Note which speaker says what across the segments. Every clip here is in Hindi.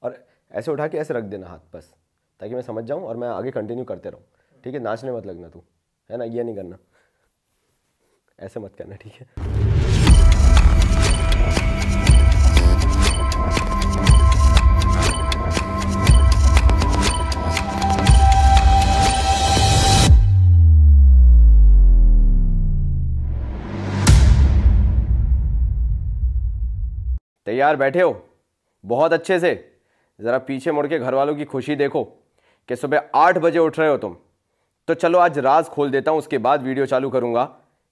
Speaker 1: और ऐसे उठा के ऐसे रख देना हाथ बस, ताकि मैं समझ जाऊँ और मैं आगे कंटिन्यू करते रहूँ। ठीक है, नाचने मत लगना तू, है ना, ये नहीं करना, ऐसे मत करना, ठीक है। तैयार बैठे हो? बहुत अच्छे से। ज़रा पीछे मुड़ के घर वालों की खुशी देखो कि सुबह 8 बजे उठ रहे हो तुम। तो चलो आज राज खोल देता हूं, उसके बाद वीडियो चालू करूंगा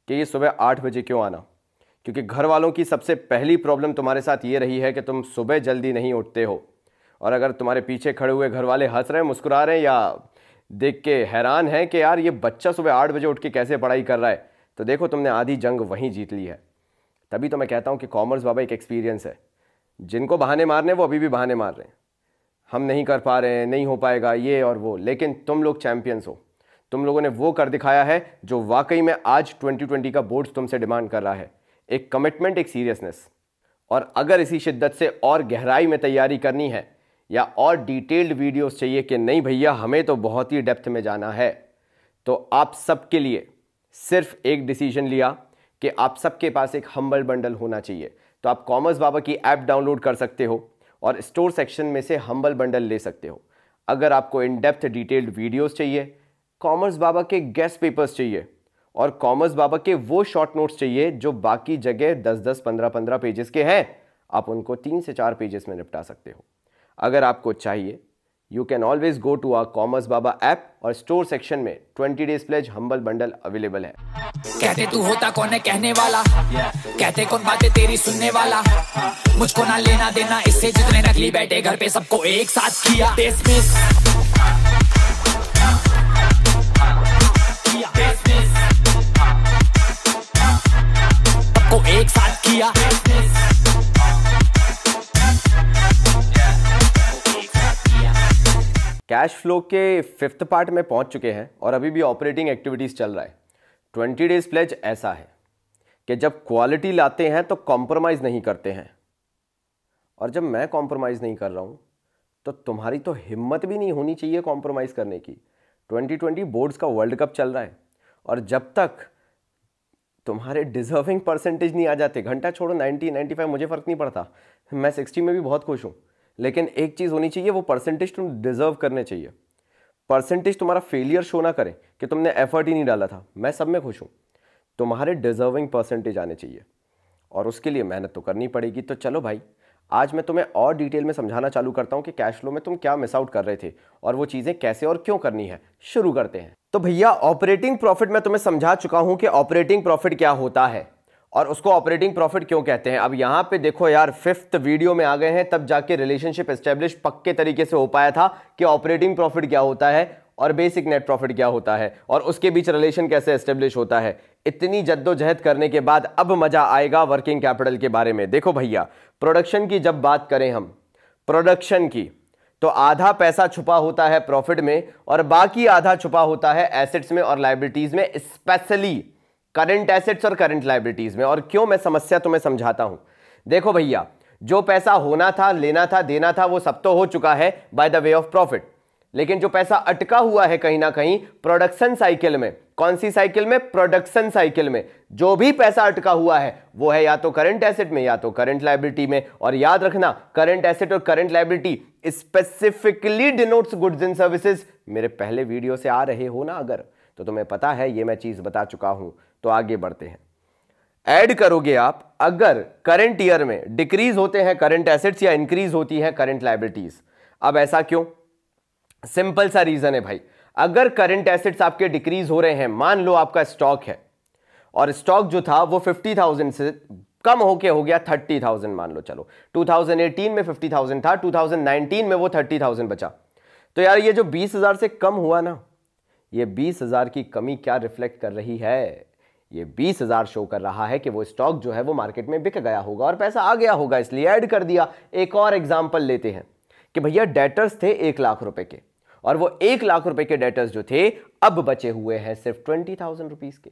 Speaker 1: कि ये सुबह 8 बजे क्यों आना। क्योंकि घर वालों की सबसे पहली प्रॉब्लम तुम्हारे साथ ये रही है कि तुम सुबह जल्दी नहीं उठते हो। और अगर तुम्हारे पीछे खड़े हुए घर वाले हंस रहे हैं, मुस्कुरा रहे हैं या देख के हैरान है कि यार ये बच्चा सुबह 8 बजे उठ के कैसे पढ़ाई कर रहा है, तो देखो तुमने आधी जंग वहीं जीत ली है। तभी तो मैं कहता हूं कि कॉमर्स बाबा एक एक्सपीरियंस है। जिनको बहाने मारने वो अभी भी बहाने मार रहे हैं, हम नहीं कर पा रहे हैं, नहीं हो पाएगा ये और वो, लेकिन तुम लोग चैंपियंस हो। तुम लोगों ने वो कर दिखाया है जो वाकई में आज 2020 का बोर्ड तुमसे डिमांड कर रहा है, एक कमिटमेंट, एक सीरियसनेस। और अगर इसी शिद्दत से और गहराई में तैयारी करनी है या और डिटेल्ड वीडियोस चाहिए कि नहीं भैया हमें तो बहुत ही डेप्थ में जाना है, तो आप सबके लिए सिर्फ एक डिसीजन लिया कि आप सबके पास एक हम्बल बंडल होना चाहिए। तो आप कॉमर्स बाबा की ऐप डाउनलोड कर सकते हो और स्टोर सेक्शन में से हम्बल बंडल ले सकते हो। अगर आपको इन डेप्थ डिटेल्ड वीडियोस चाहिए, कॉमर्स बाबा के गेस्ट पेपर्स चाहिए और कॉमर्स बाबा के वो शॉर्ट नोट्स चाहिए जो बाकी जगह 10-10, 15-15 पेजेस के हैं, आप उनको 3 से 4 पेजेस में निपटा सकते हो। अगर आपको चाहिए, you can always go to our commerce Baba app और स्टोर सेक्शन में 20 days pledge humble bundle available है।
Speaker 2: कहते तू होता कौन है कहने वाला, कहते कौन बातें तेरी सुनने वाला, मुझको ना लेना देना इससे जितने नकली बैठे घर पे सबको एक साथ किया डिसमिस। सबको एक साथ किया।
Speaker 1: कैश फ्लो के 5th पार्ट में पहुंच चुके हैं और अभी भी ऑपरेटिंग एक्टिविटीज चल रहा है। 20 डेज प्लेज ऐसा है कि जब क्वालिटी लाते हैं तो कॉम्प्रोमाइज नहीं करते हैं, और जब मैं कॉम्प्रोमाइज नहीं कर रहा हूं तो तुम्हारी तो हिम्मत भी नहीं होनी चाहिए कॉम्प्रोमाइज करने की। 2020 बोर्ड्स का वर्ल्ड कप चल रहा है और जब तक तुम्हारे डिजर्विंग परसेंटेज नहीं आ जाते, घंटा छोड़ो 90, 95 मुझे फर्क नहीं पड़ता, मैं 60 में भी बहुत खुश हूं, लेकिन एक चीज होनी चाहिए, वो परसेंटेज तुम डिजर्व करने चाहिए। परसेंटेज तुम्हारा फेलियर शो ना करे कि तुमने एफर्ट ही नहीं डाला था, मैं सब में खुश हूं। तुम्हारे डिजर्विंग परसेंटेज आने चाहिए और उसके लिए मेहनत तो करनी पड़ेगी। तो चलो भाई, आज मैं तुम्हें और डिटेल में समझाना चालू करता हूं कि कैश फ्लो में तुम क्या मिस आउट कर रहे थे और वो चीजें कैसे और क्यों करनी है। शुरू करते हैं। तो भैया ऑपरेटिंग प्रॉफिट मैं तुम्हें समझा चुका हूं कि ऑपरेटिंग प्रॉफिट क्या होता है और उसको ऑपरेटिंग प्रॉफिट क्यों कहते हैं। अब यहां पे देखो यार, 5th वीडियो में आ गए हैं, तब जाके रिलेशनशिप एस्टेब्लिश पक्के तरीके से हो पाया था कि ऑपरेटिंग प्रॉफिट क्या होता है और बेसिक नेट प्रॉफिट क्या होता है और उसके बीच रिलेशन कैसे एस्टेब्लिश होता है। इतनी जद्दोजहद करने के बाद अब मजा आएगा वर्किंग कैपिटल के बारे में। देखो भैया, प्रोडक्शन की जब बात करें हम, प्रोडक्शन की, तो आधा पैसा छुपा होता है प्रॉफिट में और बाकी आधा छुपा होता है एसेट्स में और लायबिलिटीज में, स्पेशली करंट एसेट्स और करंट लायबिलिटीज में। और क्यों, मैं समस्या तुम्हें समझाता हूं। देखो भैया, जो पैसा होना था, लेना था, देना था, वो सब तो हो चुका है by the way of profit, लेकिन जो पैसा अटका हुआ है कहीं ना कहीं प्रोडक्शन साइकिल में, कौन सी साइकिल में, प्रोडक्शन साइकिल में, जो भी पैसा अटका हुआ है वो है या तो करंट एसेट में या तो करंट लायबिलिटी में। और याद रखना, करंट एसेट और current liability specifically denotes goods and services. मेरे पहले वीडियो से आ रहे हो ना अगर, तो तुम्हें पता है, ये मैं चीज बता चुका हूं। तो आगे बढ़ते हैं। ऐड करोगे आप, अगर करंट ईयर में डिक्रीज होते हैं करंट एसेट्स या इंक्रीज होती है करंट लायबिलिटीज। अब ऐसा क्यों? सिंपल सा रीजन है भाई। अगर करंट एसेट्स आपके डिक्रीज हो रहे हैं, मान लो आपका स्टॉक है और स्टॉक जो था वो 50,000 से कम होके हो गया 30,000 मान लो, चलो 2018 में 50,000 था, 2019 में वो 30,000 बचा। तो यार ये जो 20,000 से कम हुआ ना, ये 20,000 की कमी क्या रिफ्लेक्ट कर रही है? ये 20,000 शो कर रहा है कि वो स्टॉक जो है वो मार्केट में बिक गया होगा और पैसा आ गया होगा, इसलिए ऐड कर दिया। एक और एग्जांपल लेते हैं कि भैया डेटर्स थे 1 लाख रुपए के और वो 1 लाख रुपए के डेटर्स जो थे अब बचे हुए हैं सिर्फ 20,000 रुपीज के।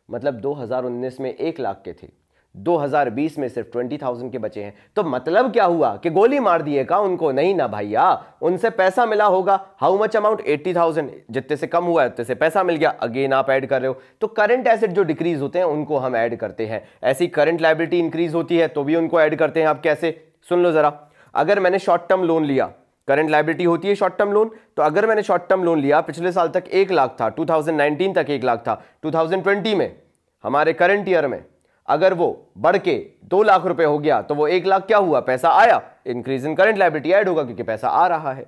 Speaker 1: मतलब 2019 में 1 लाख के थे, 2020 में सिर्फ 20,000 के बचे हैं। तो मतलब क्या हुआ कि गोली मार दिए का उनको? नहीं ना भैया, उनसे पैसा मिला होगा। How much amount? 80,000। जितने से कम हुआ है उतने से पैसा मिल गया, अगेन आप ऐड कर रहे हो। तो करंट एसेट जो डिक्रीज होते हैं उनको हम ऐड करते हैं। ऐसी करंट लायबिलिटी इंक्रीज होती है तो भी उनको ऐड करते हैं। आप कैसे? सुन लो जरा। अगर मैंने शॉर्ट टर्म लोन लिया, करंट लायबिलिटी होती है शॉर्ट टर्म लोन, तो अगर मैंने शॉर्ट टर्म लोन लिया, पिछले साल तक 1 लाख था, 2019 तक 1 लाख था, 2020 में हमारे करंट ईयर में अगर वो बढ़ के 2 लाख रुपए हो गया तो वो 1 लाख क्या हुआ? पैसा आया, increase in current liability add होगा क्योंकि पैसा आ रहा है।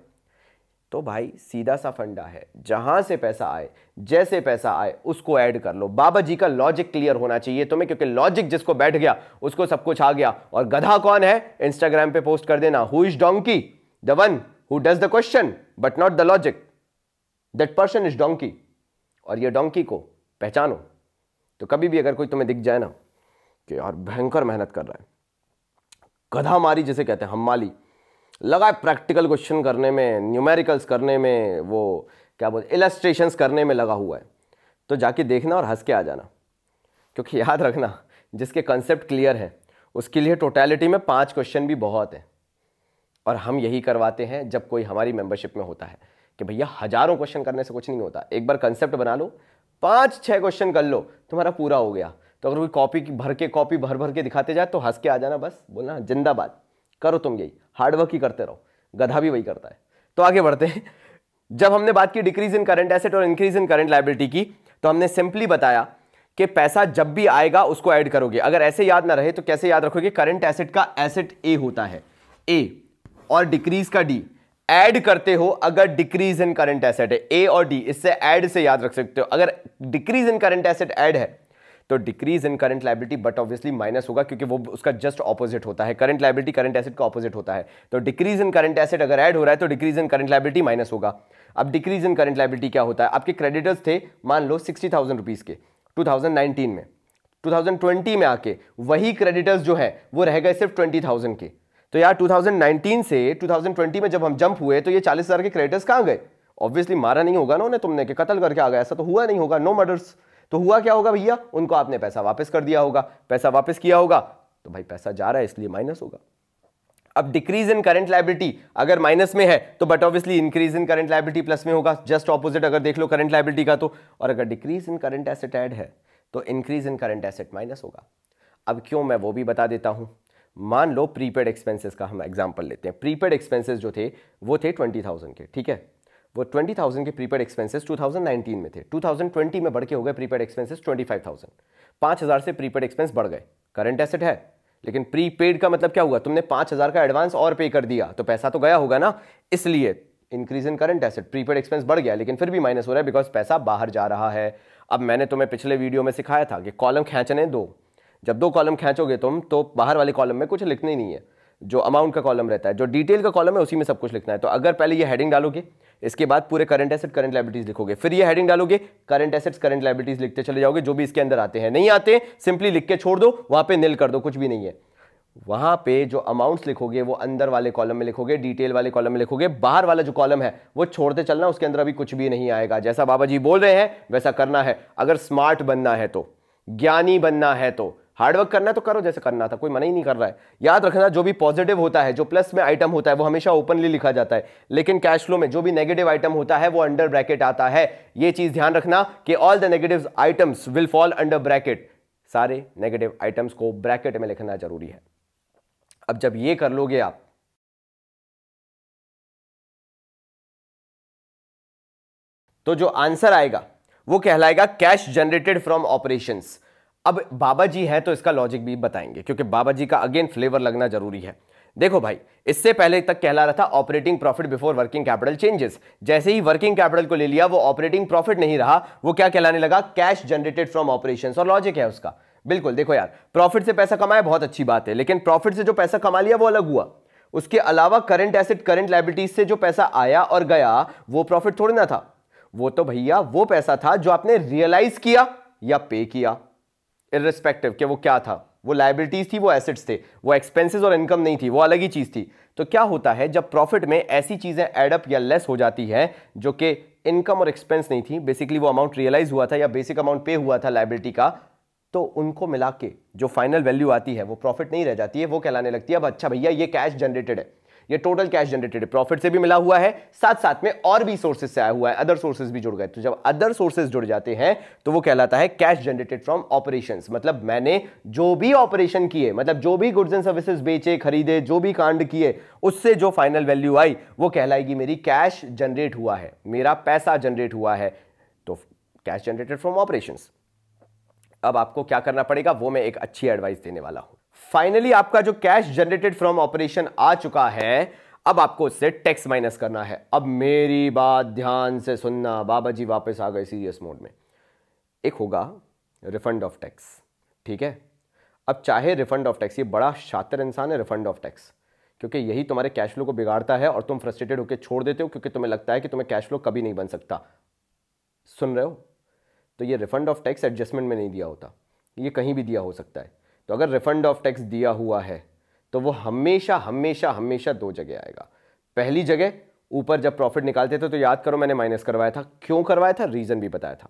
Speaker 1: तो भाई सीधा सा फंडा है, जहां से पैसा आए, जैसे पैसा आए उसको ऐड कर लो। बाबा जी का लॉजिक क्लियर होना चाहिए तुम्हें, क्योंकि लॉजिक जिसको बैठ गया उसको सब कुछ आ गया। और गधा कौन है? इंस्टाग्राम पे पोस्ट कर देना, who is donkey? The one who does the question but not the logic, that person is donkey. और ये डोंकी को पहचानो। तो कभी भी अगर कोई तुम्हें दिख जाए ना कि यार भयंकर मेहनत कर रहा है, गधा मारी जिसे कहते हैं, हम्माली लगा प्रैक्टिकल क्वेश्चन करने में, न्यूमेरिकल्स करने में, वो क्या बोलते इलस्ट्रेशंस करने में लगा हुआ है, तो जाके देखना और हंस के आ जाना। क्योंकि याद रखना, जिसके कंसेप्ट क्लियर है उसके लिए टोटलिटी में 5 क्वेश्चन भी बहुत है। और हम यही करवाते हैं जब कोई हमारी मेंबरशिप में होता है कि भैया हजारों क्वेश्चन करने से कुछ नहीं होता, एक बार कंसेप्ट बना लो, 5-6 क्वेश्चन कर लो, तुम्हारा पूरा हो गया। तो अगर कोई कॉपी भर भर के दिखाते जाए तो हंस के आ जाना, बस बोलना जिंदाबाद, करो तुम यही, हार्डवर्क ही करते रहो, गधा भी वही करता है। तो आगे बढ़ते हैं। जब हमने बात की डिक्रीज इन करंट एसेट और इंक्रीज इन करंट लायबिलिटी की, तो हमने सिंपली बताया कि पैसा जब भी आएगा उसको ऐड करोगे। अगर ऐसे याद ना रहे तो कैसे याद रखोगे? करंट एसेट का एसेट ए होता है, ए, और डिक्रीज का डी। ऐड करते हो अगर डिक्रीज इन करंट एसेट है, ए और डी, इससे ऐड से याद रख सकते हो। अगर decrease in current asset add है तो decrease in current liability but obviously minus होगा, क्योंकि वो उसका जस्ट ऑपोजिट होता है। करंट लायबिलिटी करंट एसेट का ऑपोजिट होता है। तो डिक्रीज इन करंट एसेट अगर ऐड हो रहा है तो decrease in current liability minus होगा। अब डिक्रीज इन करंट लायबिलिटी क्या होता है? आपके क्रेडिटर्स थे मान लो 60,000 रुपीज के 2019 में, 2020 में आके वही क्रेडिटर्स जो है वो रह गए सिर्फ 20,000 के। तो यार 2019 से 2020 में जब हम जंप हुए तो ये 40,000 के क्रेडिटर्स कहां गए? ऑब्वियसली मारा नहीं होगा ना उन्हें तुमने कि कत्ल करके आ गया, ऐसा तो हुआ नहीं होगा, नो मर्डर्स। तो हुआ क्या होगा भैया? उनको आपने पैसा वापस कर दिया होगा। पैसा वापस किया होगा तो भाई पैसा जा रहा है इसलिए माइनस होगा। अब डिक्रीज इन करंट लायबिलिटी अगर माइनस में है तो but obviously increase in current liability plus में होगा, जस्ट ऑपोजिट अगर देख लो करंट लायबिलिटी का तो। और अगर decrease in current asset add है तो increase in current asset minus होगा। अब क्यों, मैं वो भी बता देता हूं। मान लो प्रीपेड एक्सपेंसेस का हम एग्जांपल लेते हैं। प्रीपेड एक्सपेंसेस जो थे वो थे 20,000 के, ठीक है। वो 20,000 के प्रीपेड एक्सपेंसेस 2019 में थे, 2020 में बढ़ के हो गए प्रीपेड एक्सपेंसेस 25,000। 5,000 से प्रीपेड एक्सपेंस बढ़ गए, करंट एसेट है, लेकिन प्रीपेड का मतलब क्या हुआ? तुमने 5,000 का एडवांस और पे कर दिया तो पैसा तो गया होगा ना, इसलिए increase in current asset, prepaid expense बढ़ गया लेकिन फिर भी माइनस हो रहा है बिकॉज पैसा बाहर जा रहा है। अब मैंने तुम्हें पिछले वीडियो में सिखाया था कि कॉलम खींचने दो, जब 2 कॉलम खींचोगे तुम तो बाहर वाले कॉलम में कुछ लिखना ही नहीं है, जो अमाउंट का कॉलम रहता है, जो डिटेल का कॉलम है उसी में सब कुछ लिखना है। तो अगर पहले ये हेडिंग डालोगे, इसके बाद पूरे करंट एसेट करंट लायबिलिटीज लिखोगे, फिर ये हेडिंग डालोगे, करंट एसेट्स करंट लायबिलिटीज लिखते चले जाओगे, जो भी इसके अंदर आते हैं। नहीं आते सिंपली लिख के छोड़ दो, वहां पे नील कर दो, कुछ भी नहीं है। वहां पे जो अमाउंट्स लिखोगे वो अंदर वाले कॉलम में लिखोगे, डिटेल वाले कॉलम में लिखोगे, बाहर वाला जो कॉलम है वो छोड़ते चलना, उसके अंदर अभी कुछ भी नहीं आएगा। जैसा बाबा जी बोल रहे हैं वैसा करना है। अगर स्मार्ट बनना है तो, ज्ञानी बनना है तो, हार्डवर्क करना है तो करो जैसे करना था, कोई मना ही नहीं कर रहा है। याद रखना जो भी पॉजिटिव होता है, जो प्लस में आइटम होता है वो हमेशा ओपनली लिखा जाता है, लेकिन कैश फ्लो में जो भी नेगेटिव आइटम होता है वो अंडर ब्रैकेट आता है। ये चीज ध्यान रखना कि all the negative items will fall under bracket. सारे नेगेटिव आइटम्स को ब्रैकेट में लिखना जरूरी है। अब जब ये कर लोगे आप, तो जो आंसर आएगा वो कहलाएगा कैश जनरेटेड फ्रॉम ऑपरेशंस। अब बाबा जी है तो इसका लॉजिक भी बताएंगे, क्योंकि बाबा जी का अगेन फ्लेवर लगना जरूरी है। देखो भाई, इससे पहले तक कहला रहा था operating profit before working capital changes. जैसे ही वर्किंग कैपिटल को ले लिया वो ऑपरेटिंग प्रॉफिट नहीं रहा, वो क्या कहलाने लगा? Cash generated from operations. और लॉजिक है उसका बिल्कुल, देखो यार, प्रॉफिट से पैसा कमाया बहुत अच्छी बात है, लेकिन प्रॉफिट से जो पैसा कमा लिया वो अलग हुआ। उसके अलावा करंट एसेट करंट लायबिलिटीज से जो पैसा आया और गया वो प्रॉफिट थोड़ी ना था, वो तो भैया वो पैसा था जो आपने रियलाइज किया या पे किया, इररिस्पेक्टिव कि वो क्या था, वो लायबिलिटीज थी, वो एसेट्स थे, वो एक्सपेंसेस और इनकम नहीं थी, वो अलग ही चीज थी। तो क्या होता है जब प्रॉफिट में ऐसी चीजें एडअप या लेस हो जाती है जो कि इनकम और एक्सपेंस नहीं थी, बेसिकली वो अमाउंट रियलाइज हुआ था या बेसिक अमाउंट पे हुआ था लायबिलिटी का, तो उनको मिला के जो फाइनल वैल्यू आती है वो प्रॉफिट नहीं रह जाती है, वो कहलाने लगती है अब अच्छा भैया ये कैश जनरेटेड है, ये टोटल कैश जनरेटेड है, प्रॉफिट से भी मिला हुआ है, साथ साथ में और भी सोर्सेज से आया हुआ है, अदर सोर्सेज भी जुड़ गए। तो जब अदर सोर्सेज जुड़ जाते हैं तो वो कहलाता है कैश जनरेटेड फ्रॉम ऑपरेशंस। मतलब मैंने जो भी ऑपरेशन किए, मतलब जो भी गुड्स एंड सर्विसेज बेचे, खरीदे, जो भी कांड किए, उससे जो फाइनल वैल्यू आई वो कहलाएगी मेरी कैश जनरेट हुआ है, मेरा पैसा जनरेट हुआ है, तो कैश जनरेटेड फ्रॉम ऑपरेशंस। अब आपको क्या करना पड़ेगा वो मैं एक अच्छी एडवाइस देने वाला हूं। फाइनली आपका जो कैश जनरेटेड फ्रॉम ऑपरेशन आ चुका है, अब आपको उससे टैक्स माइनस करना है। अब मेरी बात ध्यान से सुनना, बाबा जी वापस आ गए सीरियस मोड में। एक होगा रिफंड ऑफ टैक्स, ठीक है। अब चाहे रिफंड ऑफ टैक्स, ये बड़ा शातिर इंसान है रिफंड ऑफ टैक्स, क्योंकि यही तुम्हारे कैश फ्लो को बिगाड़ता है और तुम फ्रस्ट्रेटेड होकर छोड़ देते हो क्योंकि तुम्हें लगता है कि तुम्हें कैश फ्लो कभी नहीं बन सकता। सुन रहे हो? तो ये रिफंड ऑफ टैक्स एडजस्टमेंट में नहीं दिया होता, ये कहीं भी दिया हो सकता है। तो अगर रिफंड ऑफ टैक्स दिया हुआ है तो वो हमेशा हमेशा हमेशा दो जगह आएगा। पहली जगह ऊपर जब प्रॉफिट निकालते थे तो याद करो मैंने माइनस करवाया था, क्यों करवाया था, रीजन भी बताया था।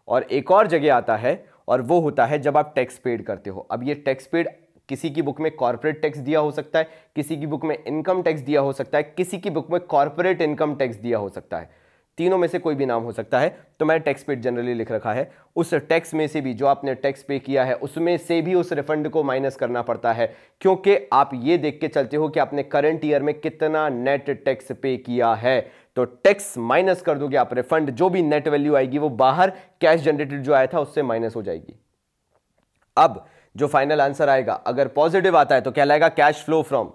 Speaker 1: और एक और जगह आता है और वो होता है जब आप टैक्स पेड करते हो। अब ये टैक्स पेड किसी की बुक में कॉर्पोरेट टैक्स दिया हो सकता है, किसी की बुक में इनकम टैक्स दिया हो सकता है, किसी की बुक में कॉर्पोरेट इनकम टैक्स दिया हो सकता है, तीनों में से कोई भी नाम हो सकता है। तो मैंने टैक्स पेड जनरली लिख रखा है। उस टैक्स में से भी जो आपने टैक्स पे किया है उसमें से भी उस रिफंड को माइनस करना पड़ता है, क्योंकि आप ये देख के चलते हो कि आपने करंट ईयर में कितना नेट टैक्स पे किया है। तो टैक्स माइनस कर दोगे आप, रिफंड जो भी नेट वैल्यू आएगी वो बाहर कैश जनरेटेड जो आया था उससे माइनस हो जाएगी। अब जो फाइनल आंसर आएगा अगर पॉजिटिव आता है तो कहलाएगा कैश फ्लो फ्रॉम,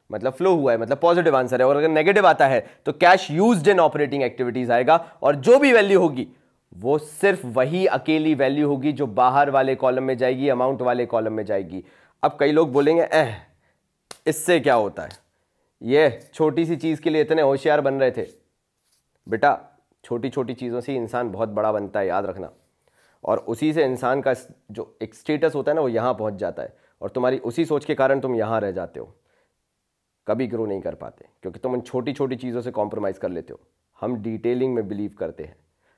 Speaker 1: मतलब फ्लो हुआ है, मतलब पॉजिटिव आंसर है। और अगर नेगेटिव आता है तो cash used in operating activities आएगा। और जो भी वैल्यू होगी वो सिर्फ वही अकेली वैल्यू होगी जो बाहर वाले कॉलम में जाएगी, अमाउंट वाले कॉलम में जाएगी। अब कई लोग बोलेंगे इससे क्या होता है, ये छोटी सी चीज के लिए इतने होशियार बन रहे थे। बेटा छोटी छोटी चीजों से इंसान बहुत बड़ा बनता है, याद रखना। और उसी से इंसान का जो एक स्टेटस होता है ना वो यहां पहुंच जाता है। और तुम्हारी उसी सोच के कारण तुम यहां रह जाते हो, कभी ग्रो नहीं कर पाते, क्योंकि तुम उन छोटी छोटी चीज़ों से कॉम्प्रोमाइज़ कर लेते हो। हम डिटेलिंग में बिलीव करते हैं,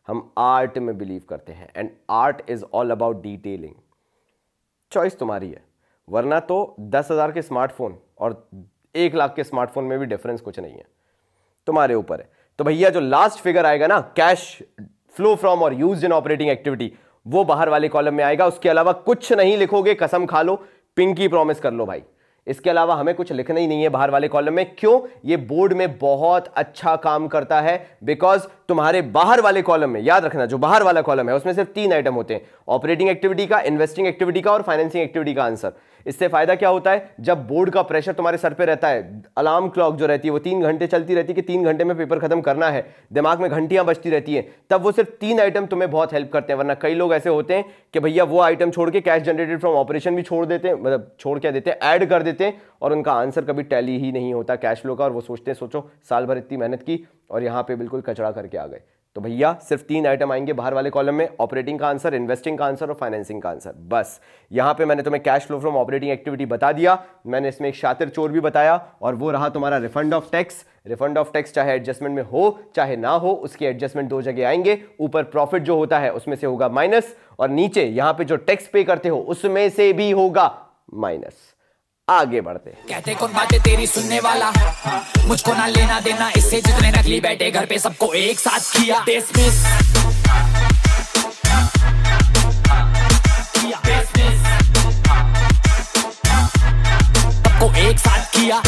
Speaker 1: हम आर्ट में बिलीव करते हैं, and art is all about detailing. Choice तुम्हारी है, वरना तो 10,000 के स्मार्टफोन और 1 लाख के स्मार्टफोन में भी डिफरेंस कुछ नहीं है, तुम्हारे ऊपर है। तो भैया जो लास्ट फिगर आएगा ना, कैश फ्लो फ्रॉम और यूज्ड इन ऑपरेटिंग एक्टिविटी, वो बाहर वाले कॉलम में आएगा। उसके अलावा कुछ नहीं लिखोगे, कसम खा लो, पिंकी प्रॉमिस कर लो भाई। इसके अलावा हमें कुछ लिखना ही नहीं है बाहर वाले कॉलम में। क्यों? ये बोर्ड में बहुत अच्छा काम करता है, बिकॉज तुम्हारे बाहर वाले कॉलम में, याद रखना, जो बाहर वाला कॉलम है उसमें सिर्फ 3 आइटम होते हैं, ऑपरेटिंग एक्टिविटी का, इन्वेस्टिंग एक्टिविटी का और फाइनेंसिंग एक्टिविटी का आंसर। इससे फायदा क्या होता है, जब बोर्ड का प्रेशर तुम्हारे सर पे रहता है, अलार्म क्लॉक जो रहती है वो 3 घंटे चलती रहती है कि 3 घंटे में पेपर खत्म करना है, दिमाग में घंटियां बजती रहती हैं, तब वो सिर्फ 3 आइटम तुम्हें बहुत हेल्प करते हैं। वरना कई लोग ऐसे होते हैं कि भैया वो आइटम छोड़ के कैश जनरेटेड फ्रॉम ऑपरेशन भी छोड़ देते हैं, मतलब छोड़ क्या देते हैं, ऐड कर देते हैं, और उनका आंसर कभी टैली ही नहीं होता कैश फ्लो का। और वो सोचते हैं, सोचो साल भर इतनी मेहनत की और यहाँ पे बिल्कुल कचरा करके आ गए। तो भैया सिर्फ 3 आइटम आएंगे बाहर वाले कॉलम में, ऑपरेटिंग का आंसर, इन्वेस्टिंग का आंसर और फाइनेंसिंग का आंसर। बस यहाँ पे मैंने तुम्हें cash flow from operating activity बता दिया, मैंने इसमें एक शातिर चोर भी बताया, और वो रहा तुम्हारा refund of tax. Refund of tax चाहे एडजस्टमेंट में हो चाहे ना हो, उसके एडजस्टमेंट 2 जगह आएंगे। ऊपर प्रॉफिट जो होता है उसमें से होगा माइनस, और नीचे यहां पे जो टैक्स पे करते हो उसमें से भी होगा माइनस। आगे बढ़ते हैं।
Speaker 2: कहते कौन बातें तेरी सुनने वाला, मुझको ना लेना देना इससे, जितने नकली बैठे घर पे सबको एक साथ किया डिसमिस, सबको एक साथ किया।